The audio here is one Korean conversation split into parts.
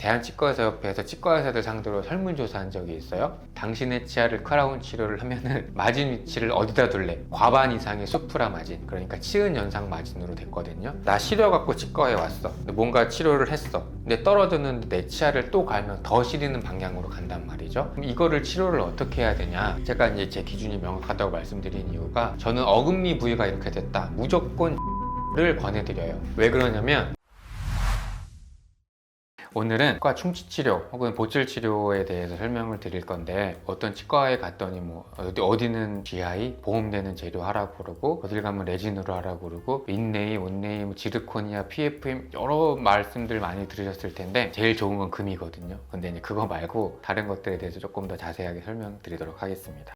대한치과의사협회에서 치과의사들 상대로 설문조사한 적이 있어요. 당신의 치아를 크라운 치료를 하면은 마진 위치를 어디다 둘래? 과반 이상의 수프라 마진, 그러니까 치은 연상 마진으로 됐거든요. 나 시려갖고 치과에 왔어. 근데 뭔가 치료를 했어. 근데 떨어졌는데 내 치아를 또 갈면 더 시리는 방향으로 간단 말이죠. 그럼 이거를 치료를 어떻게 해야 되냐? 제가 이제 제 기준이 명확하다고 말씀드린 이유가, 저는 어금니 부위가 이렇게 됐다, 무조건 를 권해드려요. 왜 그러냐면, 오늘은 치과 충치치료 혹은 보철치료에 대해서 설명을 드릴 건데, 어떤 치과에 갔더니 뭐 어디는 GI 보험되는 재료 하라고 그러고, 어딜 가면 레진으로 하라고 그러고, 인네이, 온네이, 뭐 지르코니아, PFM 여러 말씀들 많이 들으셨을 텐데, 제일 좋은 건 금이거든요. 근데 이제 그거 말고 다른 것들에 대해서 조금 더 자세하게 설명드리도록 하겠습니다.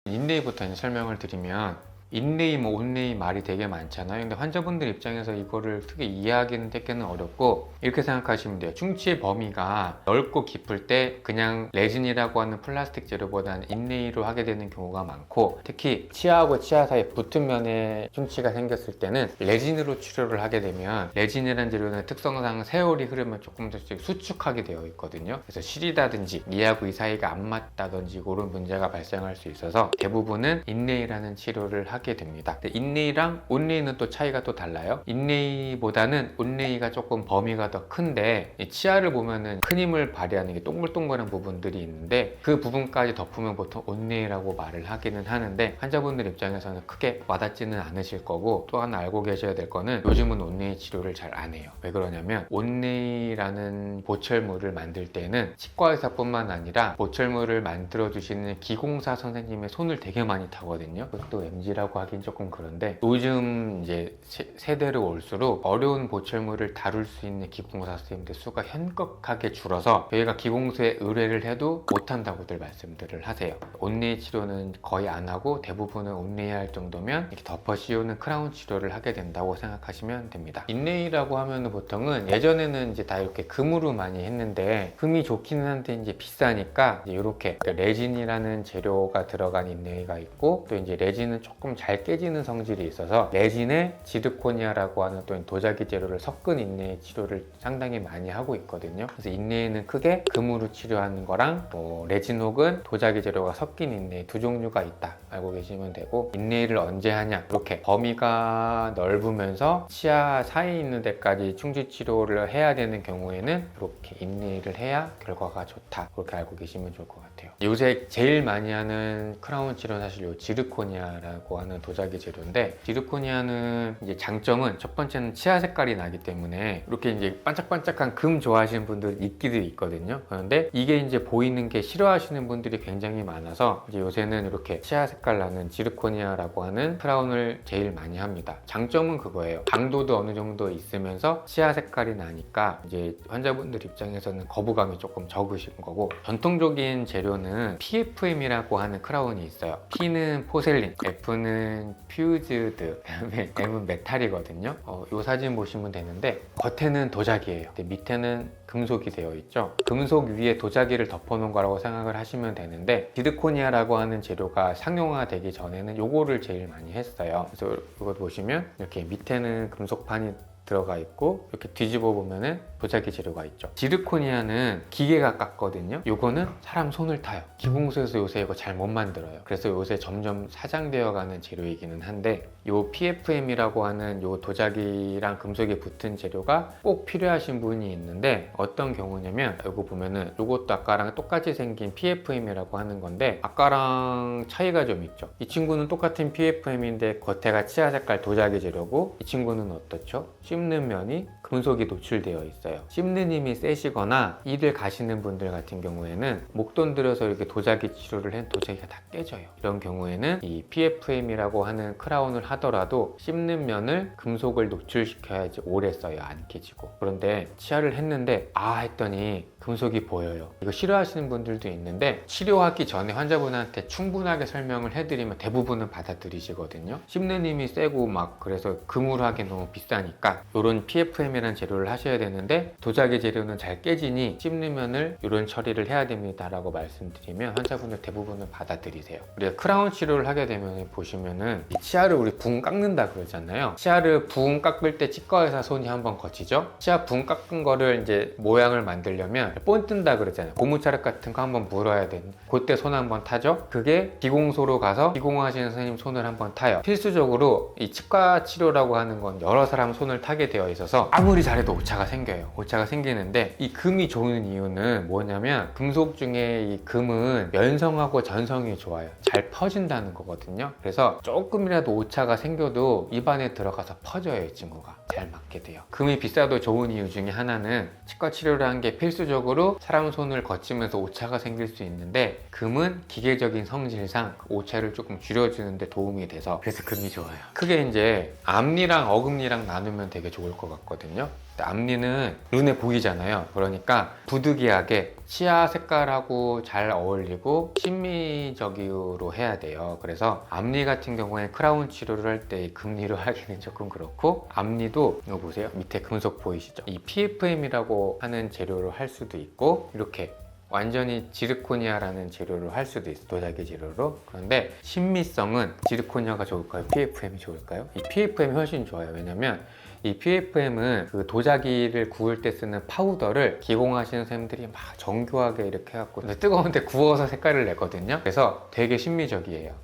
인네이부터 이제 설명을 드리면, 인네이, 뭐 온네이 말이 되게 많잖아요. 근데 환자분들 입장에서 이거를 크게 이해하기는 되게는 어렵고, 이렇게 생각하시면 돼요. 충치의 범위가 넓고 깊을 때 그냥 레진이라고 하는 플라스틱 재료보다는 인네이로 하게 되는 경우가 많고, 특히 치아하고 치아 사이에 붙은 면에 충치가 생겼을 때는 레진으로 치료를 하게 되면, 레진이라는 재료는 특성상 세월이 흐르면 조금 더 수축하게 되어 있거든요. 그래서 시리다든지 이하고 이 사이가 안 맞다든지 그런 문제가 발생할 수 있어서 대부분은 인네이라는 치료를 하게 됩니다. 근데 인네이랑 온네이는 또 차이가 또 달라요. 인네이보다는 온네이가 조금 범위가 더 큰데, 치아를 보면은 큰 힘을 발휘하는 게 동글동글한 부분들이 있는데, 그 부분까지 덮으면 보통 온네이라고 말을 하기는 하는데, 환자분들 입장에서는 크게 와닿지는 않으실 거고, 또 하나 알고 계셔야 될 거는, 요즘은 온네이 치료를 잘 안 해요. 왜 그러냐면, 온네이라는 보철물을 만들 때는 치과의사뿐만 아니라 보철물을 만들어 주시는 기공사 선생님의 손을 되게 많이 타거든요. 그것도 MG라고 하긴 조금 그런데, 요즘 이제 세대로 올수록 어려운 보철물을 다룰 수 있는 기공사 선생님들 수가 현격하게 줄어서, 저희가 기공소에 의뢰를 해도 못한다고들 말씀들을 하세요. 온네이 치료는 거의 안 하고, 대부분은 온네이 할 정도면 이렇게 덮어 씌우는 크라운 치료를 하게 된다고 생각하시면 됩니다. 인네이라고 하면은 보통은, 예전에는 이제 다 이렇게 금으로 많이 했는데, 금이 좋기는 한데 이제 비싸니까 이제 이렇게 레진이라는 재료가 들어간 인네이가 있고, 또 이제 레진은 조금 잘 깨지는 성질이 있어서 레진에 지르코니아라고 하는 또 도자기 재료를 섞은 인네이 치료를 상당히 많이 하고 있거든요. 그래서 인네이는 크게 금으로 치료하는 거랑 뭐 레진 혹은 도자기 재료가 섞인 인네이 두 종류가 있다 알고 계시면 되고, 인네이를 언제 하냐, 이렇게 범위가 넓으면서 치아 사이에 있는 데까지 충치 치료를 해야 되는 경우에는 이렇게 인네이를 해야 결과가 좋다, 그렇게 알고 계시면 좋을 것 같아요. 요새 제일 많이 하는 크라운 치료는 사실 요 지르코니아라고 하는 도자기 재료인데, 지르코니아는 이제 장점은, 첫 번째는 치아 색깔이 나기 때문에 이렇게 이제 반짝반짝한 금 좋아하시는 분들 있기도 있거든요. 그런데 이게 이제 보이는 게 싫어하시는 분들이 굉장히 많아서, 이제 요새는 이렇게 치아 색깔 나는 지르코니아라고 하는 크라운을 제일 많이 합니다. 장점은 그거예요. 강도도 어느 정도 있으면서 치아 색깔이 나니까 이제 환자분들 입장에서는 거부감이 조금 적으신 거고, 전통적인 재료는 PFM이라고 하는 크라운이 있어요. P는 포셀린, F는 퓨즈드, 그다음에 M은 메탈이거든요. 이 사진 보시면 되는데, 겉에는 도자기예요. 근데 밑에는 금속이 되어 있죠. 금속 위에 도자기를 덮어놓은 거라고 생각을 하시면 되는데, 지르코니아라고 하는 재료가 상용화되기 전에는 요거를 제일 많이 했어요. 그래서 이거 보시면 이렇게 밑에는 금속판이 들어가 있고, 이렇게 뒤집어 보면은 도자기 재료가 있죠. 지르코니아는 기계가 깎거든요. 요거는 사람 손을 타요. 기공소에서 요새 이거 잘 못 만들어요. 그래서 요새 점점 사장되어 가는 재료이기는 한데, 요 PFM이라고 하는 요 도자기랑 금속이 붙은 재료가 꼭 필요하신 분이 있는데, 어떤 경우냐면, 요거 보면은 요것도 아까랑 똑같이 생긴 PFM이라고 하는 건데, 아까랑 차이가 좀 있죠. 이 친구는 똑같은 PFM인데 겉에가 치아 색깔 도자기 재료고, 이 친구는 어떻죠? 씹는 면이 금속이 노출되어 있어요. 씹는 힘이 세시거나 이를 가시는 분들 같은 경우에는 목돈 들여서 이렇게 도자기 치료를 한 도자기가 다 깨져요. 이런 경우에는 이 PFM이라고 하는 크라운을 하더라도 씹는 면을 금속을 노출시켜야지 오래 써요. 안 깨지고. 그런데 치아를 했는데 했더니 금속이 보여요. 이거 싫어하시는 분들도 있는데, 치료하기 전에 환자분한테 충분하게 설명을 해드리면 대부분은 받아들이시거든요. 씹는 힘이 세고 막 그래서 금으로 하기 너무 비싸니까 이런 PFM이라는 재료를 하셔야 되는데 도자기 재료는 잘 깨지니 씹으면을 이런 처리를 해야 됩니다 라고 말씀드리면 환자분들 대부분은 받아들이세요. 우리가 크라운 치료를 하게 되면 보시면은 이 치아를 우리 붕 깎는다 그러잖아요. 치아를 붕 깎을 때 치과 의사 손이 한번 거치죠. 치아 붕 깎은 거를 이제 모양을 만들려면 본 뜬다 그러잖아요. 고무차력 같은 거 한번 물어야 되는, 그때 손 한번 타죠. 그게 기공소로 가서 기공하시는 선생님 손을 한번 타요. 필수적으로 이 치과 치료라고 하는 건 여러 사람 손을 타게 되어 있어서 아무리 잘해도 오차가 생겨요. 오차가 생기는데 이 금이 좋은 이유는 뭐냐면 금속 중에 이 금은 면성하고 전성이 좋아요. 잘 퍼진다는 거거든요. 그래서 조금이라도 오차가 생겨도 입안에 들어가서 퍼져요. 이 친구가 잘 맞게 돼요. 금이 비싸도 좋은 이유 중에 하나는 치과 치료를 한 게 필수적으로 사람 손을 거치면서 오차가 생길 수 있는데 금은 기계적인 성질상 오차를 조금 줄여주는데 도움이 돼서 그래서 금이 좋아요. 크게 이제 앞니랑 어금니랑 나누면 되게 좋을 것 같거든요. 앞니는 눈에 보이잖아요. 그러니까 부득이하게 치아 색깔하고 잘 어울리고 심미적으로 해야 돼요. 그래서 앞니 같은 경우에 크라운 치료를 할 때 금리로 하기는 조금 그렇고, 앞니도 이거 보세요. 밑에 금속 보이시죠? 이 PFM이라고 하는 재료로 할 수도 있고 이렇게 완전히 지르코니아라는 재료로 할 수도 있어요. 도자기 재료로. 그런데 신미성은 지르코니아가 좋을까요? PFM이 좋을까요? 이 PFM이 훨씬 좋아요. 왜냐면 이 PFM은 그 도자기를 구울 때 쓰는 파우더를 기공하시는 선생님들이 막 정교하게 이렇게 해갖고 뜨거운데 구워서 색깔을 내거든요. 그래서 되게 신미적이에요.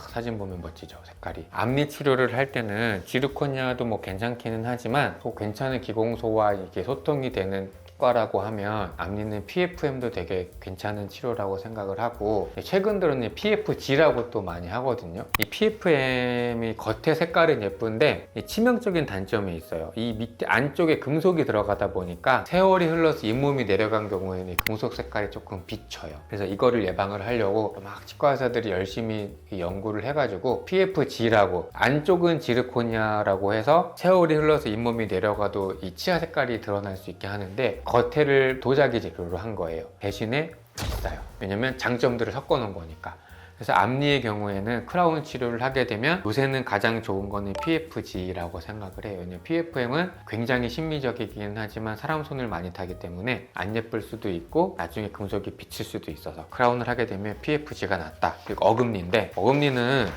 사진 보면 멋지죠, 색깔이. 앞니 치료를 할 때는 지르코니아도 뭐 괜찮기는 하지만 또 괜찮은 기공소와 이게 소통이 되는 과라고 하면 앞니는 PFM도 되게 괜찮은 치료라고 생각을 하고, 최근 들어는 PFG라고 또 많이 하거든요. 이 PFM이 겉에 색깔은 예쁜데 치명적인 단점이 있어요. 이 밑에 안쪽에 금속이 들어가다 보니까 세월이 흘러서 잇몸이 내려간 경우에는 금속 색깔이 조금 비쳐요. 그래서 이거를 예방을 하려고 막 치과 의사들이 열심히 연구를 해가지고 PFG라고, 안쪽은 지르코니아라고 해서 세월이 흘러서 잇몸이 내려가도 이 치아 색깔이 드러날 수 있게 하는데 겉에를 도자기 재료로 한 거예요. 대신에 비싸요. 왜냐면 장점들을 섞어 놓은 거니까. 그래서 앞니의 경우에는 크라운 치료를 하게 되면 요새는 가장 좋은 거는 PFG라고 생각을 해요. 왜냐면 PFM은 굉장히 심미적이긴 하지만 사람 손을 많이 타기 때문에 안 예쁠 수도 있고 나중에 금속이 비칠 수도 있어서 크라운을 하게 되면 PFG가 낫다. 그리고 어금니인데, 어금니는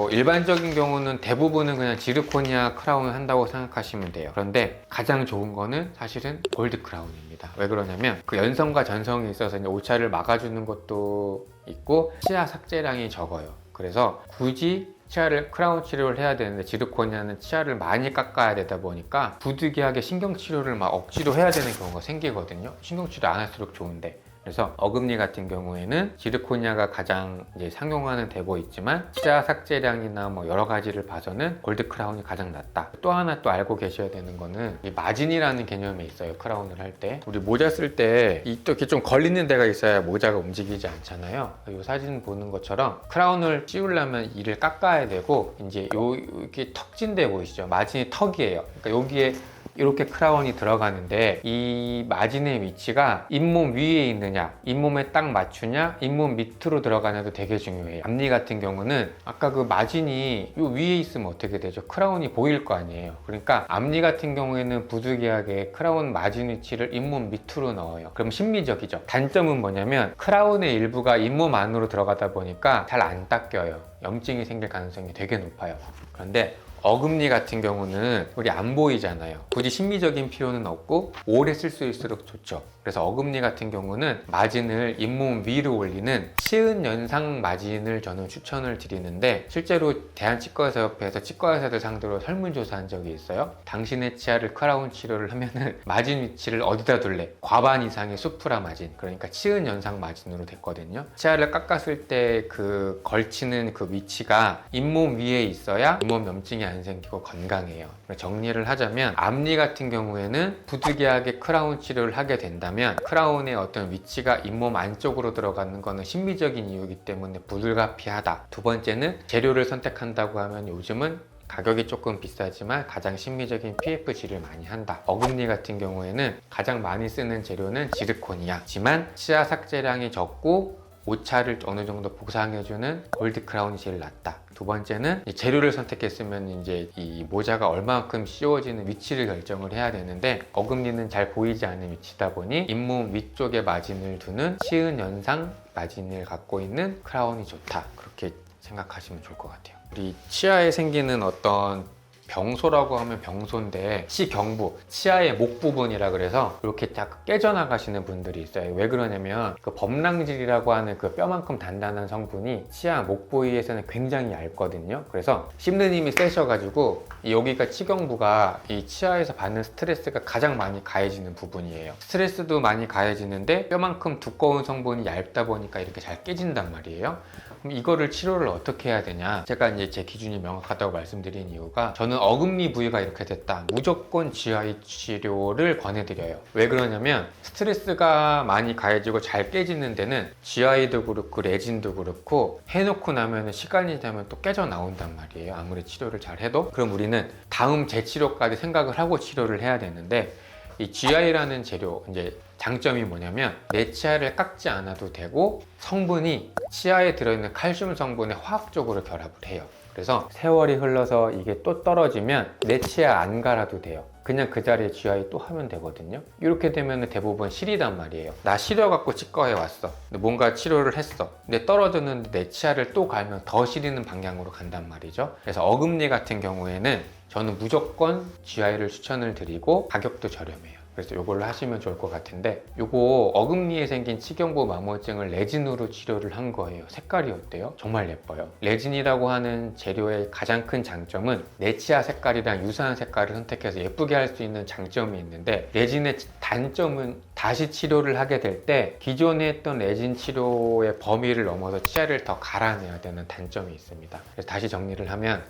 일반적인 경우는 대부분은 그냥 지르코니아 크라운을 한다고 생각하시면 돼요. 그런데 가장 좋은 거는 사실은 골드 크라운입니다. 왜 그러냐면 그 연성과 전성이 있어서 이제 오차를 막아주는 것도 있고 치아 삭제량이 적어요. 그래서 굳이 치아를 크라운 치료를 해야 되는데 지르코니아는 치아를 많이 깎아야 되다 보니까 부득이하게 신경치료를 막 억지로 해야 되는 경우가 생기거든요. 신경치료 안 할수록 좋은데. 그래서 어금니 같은 경우에는 지르코니아가 가장 이제 상용화는 되고 있지만 치아 삭제량이나 뭐 여러 가지를 봐서는 골드 크라운이 가장 낫다. 또 하나 또 알고 계셔야 되는 거는 이 마진이라는 개념이 있어요. 크라운을 할 때 우리 모자 쓸 때 이렇게 좀 걸리는 데가 있어야 모자가 움직이지 않잖아요. 이 사진 보는 것처럼 크라운을 씌우려면 이를 깎아야 되고, 이제 이렇게 턱진 데 보이시죠? 마진이 턱이에요. 그러니까 여기에 이렇게 크라운이 들어가는데 이 마진의 위치가 잇몸 위에 있느냐, 잇몸에 딱 맞추냐, 잇몸 밑으로 들어가냐도 되게 중요해요. 앞니 같은 경우는 아까 그 마진이 요 위에 있으면 어떻게 되죠? 크라운이 보일 거 아니에요. 그러니까 앞니 같은 경우에는 부득이하게 크라운 마진 위치를 잇몸 밑으로 넣어요. 그럼 심미적이죠. 단점은 뭐냐면 크라운의 일부가 잇몸 안으로 들어가다 보니까 잘 안 닦여요. 염증이 생길 가능성이 되게 높아요. 그런데 어금니 같은 경우는 우리 안 보이잖아요. 굳이 심미적인 필요는 없고 오래 쓸 수 있을수록 좋죠. 그래서 어금니 같은 경우는 마진을 잇몸 위로 올리는 치은 연상 마진을 저는 추천을 드리는데, 실제로 대한치과의사협회에서 치과의사들 상대로 설문조사한 적이 있어요. 당신의 치아를 크라운 치료를 하면은 마진 위치를 어디다 둘래? 과반 이상의 수프라 마진, 그러니까 치은 연상 마진으로 됐거든요. 치아를 깎았을 때 그 걸치는 그 위치가 잇몸 위에 있어야 잇몸 염증이 안 생기고 건강해요. 정리를 하자면 앞니 같은 경우에는 부득이하게 크라운 치료를 하게 된다면 크라운의 어떤 위치가 잇몸 안쪽으로 들어가는 거는 심미적인 이유이기 때문에 불가피하다. 두 번째는 재료를 선택한다고 하면 요즘은 가격이 조금 비싸지만 가장 심미적인 PFG를 많이 한다. 어금니 같은 경우에는 가장 많이 쓰는 재료는 지르코니아지만 치아 삭제량이 적고 오차를 어느 정도 보상해주는 골드 크라운이 제일 낫다. 두 번째는 재료를 선택했으면 이제 이 모자가 얼마만큼 씌워지는 위치를 결정을 해야 되는데, 어금니는 잘 보이지 않는 위치다 보니 잇몸 위쪽에 마진을 두는 치은 연상 마진을 갖고 있는 크라운이 좋다. 그렇게 생각하시면 좋을 것 같아요. 우리 치아에 생기는 어떤 병소라고 하면 병소인데, 치경부, 치아의 목 부분이라 그래서 이렇게 딱 깨져나가시는 분들이 있어요. 왜 그러냐면 그 범랑질이라고 하는 그 뼈만큼 단단한 성분이 치아 목 부위에서는 굉장히 얇거든요. 그래서 씹는 힘이 세셔가지고 여기가 치경부가 이 치아에서 받는 스트레스가 가장 많이 가해지는 부분이에요. 스트레스도 많이 가해지는데 뼈만큼 두꺼운 성분이 얇다 보니까 이렇게 잘 깨진단 말이에요. 그럼 이거를 치료를 어떻게 해야 되냐? 제가 이제 제 기준이 명확하다고 말씀드린 이유가, 저는 어금니 부위가 이렇게 됐다, 무조건 GI 치료를 권해드려요. 왜 그러냐면 스트레스가 많이 가해지고 잘 깨지는 데는 GI도 그렇고 레진도 그렇고 해놓고 나면 시간이 되면 또 깨져 나온단 말이에요. 아무리 치료를 잘 해도. 그럼 우리는 다음 재치료까지 생각을 하고 치료를 해야 되는데, 이 GI라는 재료, 이제 장점이 뭐냐면 내 치아를 깎지 않아도 되고 성분이 치아에 들어있는 칼슘 성분에 화학적으로 결합을 해요. 그래서 세월이 흘러서 이게 또 떨어지면 내 치아 안 갈아도 돼요. 그냥 그 자리에 GI 또 하면 되거든요. 이렇게 되면 대부분 시리단 말이에요. 나 시려갖고 치과에 왔어. 근데 뭔가 치료를 했어. 근데 떨어졌는데 내 치아를 또 갈면 더 시리는 방향으로 간단 말이죠. 그래서 어금니 같은 경우에는 저는 무조건 GI를 추천을 드리고 가격도 저렴해요. 그래서 이걸로 하시면 좋을 것 같은데, 이거 어금니에 생긴 치경부 마모증을 레진으로 치료를 한 거예요. 색깔이 어때요? 정말 예뻐요. 레진이라고 하는 재료의 가장 큰 장점은 내 치아 색깔이랑 유사한 색깔을 선택해서 예쁘게 할 수 있는 장점이 있는데, 레진의 단점은 다시 치료를 하게 될 때 기존에 했던 레진 치료의 범위를 넘어서 치아를 더 갈아내야 되는 단점이 있습니다. 그래서 다시 정리를 하면,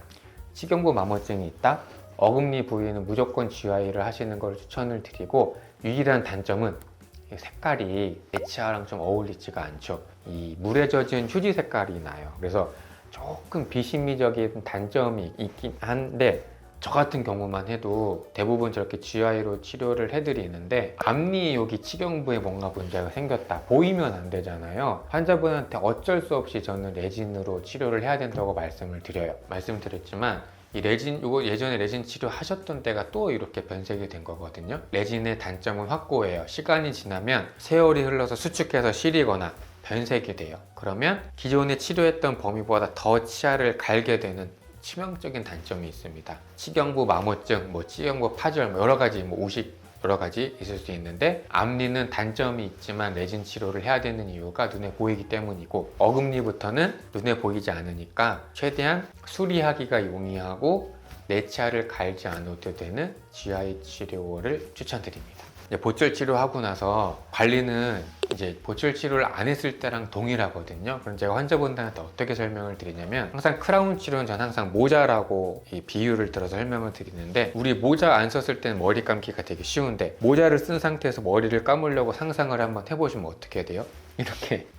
치경부 마모증이 있다? 어금니 부위는 무조건 GI를 하시는 걸 추천을 드리고, 유일한 단점은 색깔이 내 치아랑 좀 어울리지가 않죠. 이 물에 젖은 휴지 색깔이 나요. 그래서 조금 비심미적인 단점이 있긴 한데, 저 같은 경우만 해도 대부분 저렇게 GI로 치료를 해드리는데, 앞니 여기 치경부에 뭔가 문제가 생겼다, 보이면 안 되잖아요. 환자분한테 어쩔 수 없이 저는 레진으로 치료를 해야 된다고 말씀을 드려요. 말씀드렸지만 이 레진, 이거 예전에 레진 치료 하셨던 때가 또 이렇게 변색이 된 거거든요. 레진의 단점은 확고해요. 시간이 지나면 세월이 흘러서 수축해서 시리거나 변색이 돼요. 그러면 기존에 치료했던 범위보다 더 치아를 갈게 되는 치명적인 단점이 있습니다. 치경부 마모증, 치경부 파절, 여러 가지 우식 여러 가지 있을 수 있는데, 앞니는 단점이 있지만 레진 치료를 해야 되는 이유가 눈에 보이기 때문이고, 어금니부터는 눈에 보이지 않으니까 최대한 수리하기가 용이하고 내 치아를 갈지 않아도 되는 GI 치료를 추천드립니다. 이제 보철 치료하고 나서 관리는 이제 보철 치료를 안 했을 때랑 동일하거든요. 그럼 제가 환자분들한테 어떻게 설명을 드리냐면, 항상 크라운 치료는 전 항상 모자라고 이 비유를 들어서 설명을 드리는데, 우리 모자 안 썼을 때는 머리 감기가 되게 쉬운데, 모자를 쓴 상태에서 머리를 감으려고 상상을 한번 해보시면 어떻게 돼요?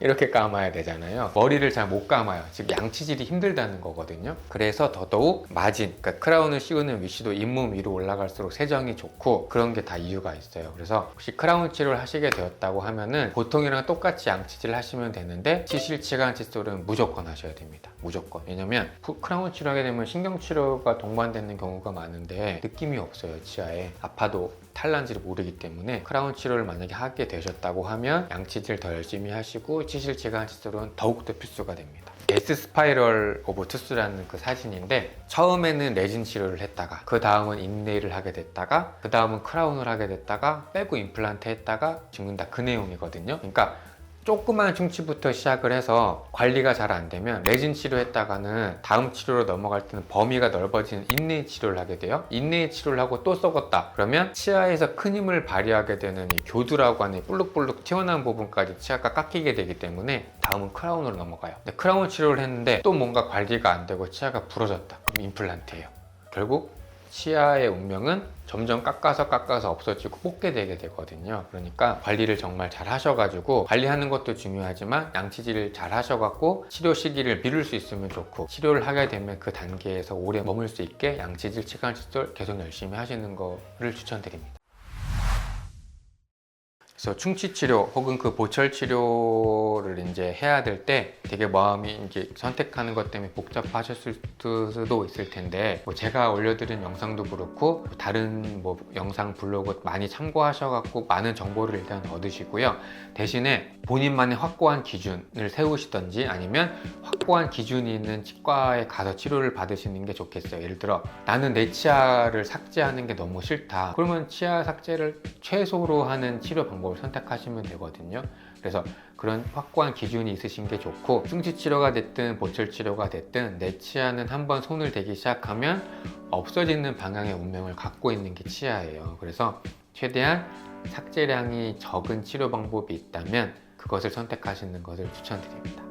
이렇게 감아야 되잖아요. 머리를 잘 못 감아요. 즉 양치질이 힘들다는 거거든요. 그래서 더더욱 마진, 그러니까 크라운을 씌우는 위치도 잇몸 위로 올라갈수록 세정이 좋고, 그런 게 다 이유가 있어요. 그래서 혹시 크라운 치료를 하시게 되었다고 하면은 보통이랑 똑같이 양치질 하시면 되는데, 치실치간 칫솔은 무조건 하셔야 됩니다. 무조건. 왜냐면 크라운 치료하게 되면 신경치료가 동반되는 경우가 많은데 느낌이 없어요. 치아에 아파도 탈난지를 모르기 때문에, 크라운 치료를 만약에 하게 되셨다고 하면 양치질 더 열심히 하시고 치실치간 칫솔은 더욱더 필수가 됩니다. S 스파이럴 오브 투스라는 그 사진인데, 처음에는 레진 치료를 했다가 그 다음은 인레이를 하게 됐다가 그 다음은 크라운을 하게 됐다가 빼고 임플란트 했다가 지금 다 그 내용이거든요. 그러니까 조그만 충치부터 시작을 해서 관리가 잘 안 되면 레진 치료했다가는 다음 치료로 넘어갈 때는 범위가 넓어지는 인레이 치료를 하게 돼요. 인레이 치료를 하고 또 썩었다 그러면 치아에서 큰 힘을 발휘하게 되는 이 교두라고 하는 볼록볼록 튀어나온 부분까지 치아가 깎이게 되기 때문에 다음은 크라운으로 넘어가요. 근데 크라운 치료를 했는데 또 뭔가 관리가 안 되고 치아가 부러졌다, 그럼 임플란트예요. 결국 치아의 운명은 점점 깎아서 없어지고 뽑게 되게 되거든요. 그러니까 관리를 정말 잘 하셔가지고, 관리하는 것도 중요하지만 양치질을 잘 하셔갖고 치료 시기를 미룰 수 있으면 좋고, 치료를 하게 되면 그 단계에서 오래 머물 수 있게 양치질, 치간 칫솔 계속 열심히 하시는 거를 추천드립니다. 그래서 충치 치료 혹은 그 보철 치료를 이제 해야 될 때 되게 마음이 이제 선택하는 것 때문에 복잡하셨을 수도 있을 텐데, 뭐 제가 올려드린 영상도 그렇고 다른 뭐 영상 블로그 많이 참고하셔갖고 많은 정보를 일단 얻으시고요. 대신에 본인만의 확고한 기준을 세우시던지 아니면 확고한 기준이 있는 치과에 가서 치료를 받으시는 게 좋겠어요. 예를 들어 나는 내 치아를 삭제하는 게 너무 싫다, 그러면 치아 삭제를 최소로 하는 치료 방법을 선택하시면 되거든요. 그래서 그런 확고한 기준이 있으신 게 좋고, 충치 치료가 됐든 보철 치료가 됐든 내 치아는 한번 손을 대기 시작하면 없어지는 방향의 운명을 갖고 있는 게 치아예요. 그래서 최대한 삭제량이 적은 치료 방법이 있다면 그것을 선택하시는 것을 추천드립니다.